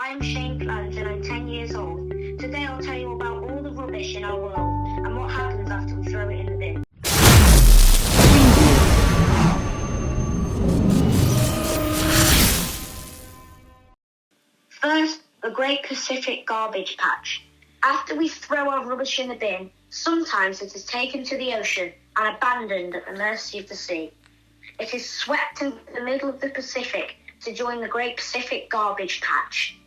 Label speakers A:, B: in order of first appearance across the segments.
A: I'm Shane Plant and I'm 10 years old. Today I'll tell you about all the rubbish in our world and what happens after we throw it in the bin. First, the Great Pacific Garbage Patch. After we throw our rubbish in the bin, sometimes it is taken to the ocean and abandoned at the mercy of the sea. It is swept into the middle of the Pacific to join the Great Pacific Garbage Patch,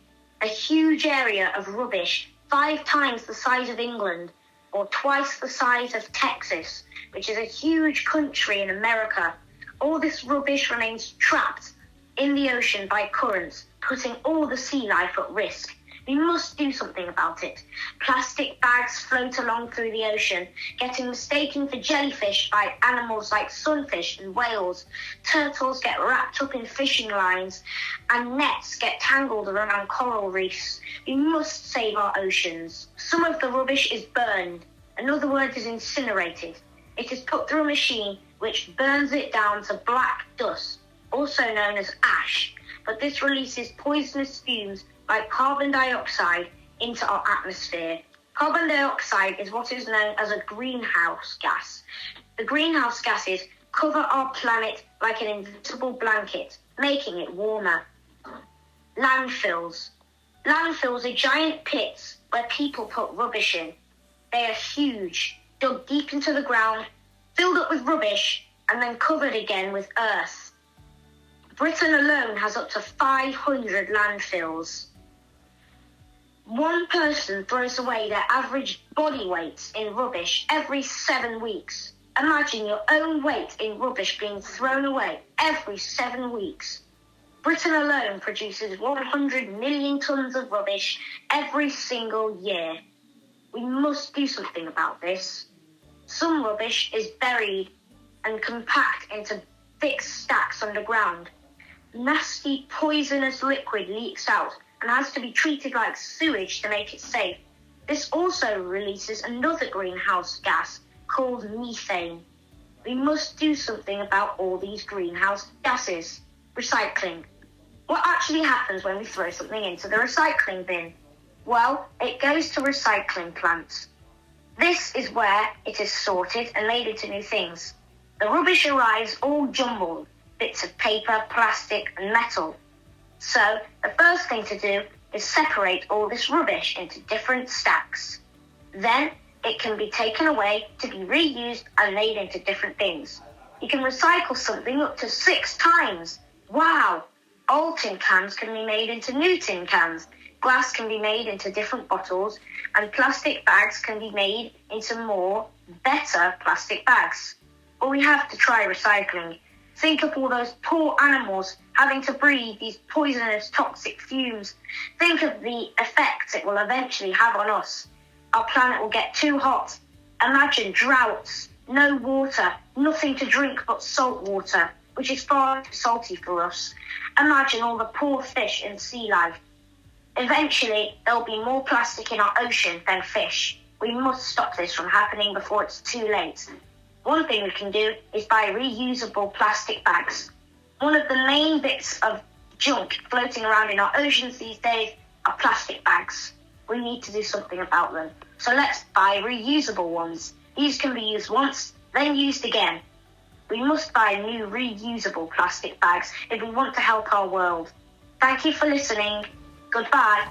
A: a huge area of rubbish 5 times the size of England or twice the size of Texas, which is a huge country in America. All this rubbish remains trapped in the ocean by currents, putting all the sea life at risk. We must do something about it. Plastic bags float along through the ocean, getting mistaken for jellyfish by animals like sunfish and whales. Turtles get wrapped up in fishing lines, and nets get tangled around coral reefs. We must save our oceans. Some of the rubbish is burned. Another word is incinerated. It is put through a machine which burns it down to black dust, also known as ash, but this releases poisonous fumes like carbon dioxide into our atmosphere. Carbon dioxide is what is known as a greenhouse gas. The greenhouse gases cover our planet like an invisible blanket, making it warmer. Landfills. Landfills are giant pits where people put rubbish in. They are huge, dug deep into the ground, filled up with rubbish, and then covered again with earth. Britain alone has up to 500 landfills. One person throws away their average body weight in rubbish every 7 weeks. Imagine your own weight in rubbish being thrown away every 7 weeks. Britain alone produces 100 million tonnes of rubbish every single year. We must do something about this. Some rubbish is buried and compact into thick stacks underground. Nasty, poisonous liquid leaks out and has to be treated like sewage to make it safe. This also releases another greenhouse gas called methane. We must do something about all these greenhouse gases. Recycling. What actually happens when we throw something into the recycling bin? Well, it goes to recycling plants. This is where it is sorted and made into new things. The rubbish arrives all jumbled, bits of paper, plastic and metal. So, the first thing to do is separate all this rubbish into different stacks. Then, it can be taken away to be reused and made into different things. You can recycle something up to 6 times. Wow! Old tin cans can be made into new tin cans. Glass can be made into different bottles, and plastic bags can be made into better plastic bags. But we have to try recycling. Think of all those poor animals having to breathe these poisonous, toxic fumes. Think of the effects it will eventually have on us. Our planet will get too hot. Imagine droughts, no water, nothing to drink but salt water, which is far too salty for us. Imagine all the poor fish and sea life. Eventually, there will be more plastic in our ocean than fish. We must stop this from happening before it's too late. One thing we can do is buy reusable plastic bags. One of the main bits of junk floating around in our oceans these days are plastic bags. We need to do something about them. So let's buy reusable ones. These can be used once, then used again. We must buy new reusable plastic bags if we want to help our world. Thank you for listening. Goodbye.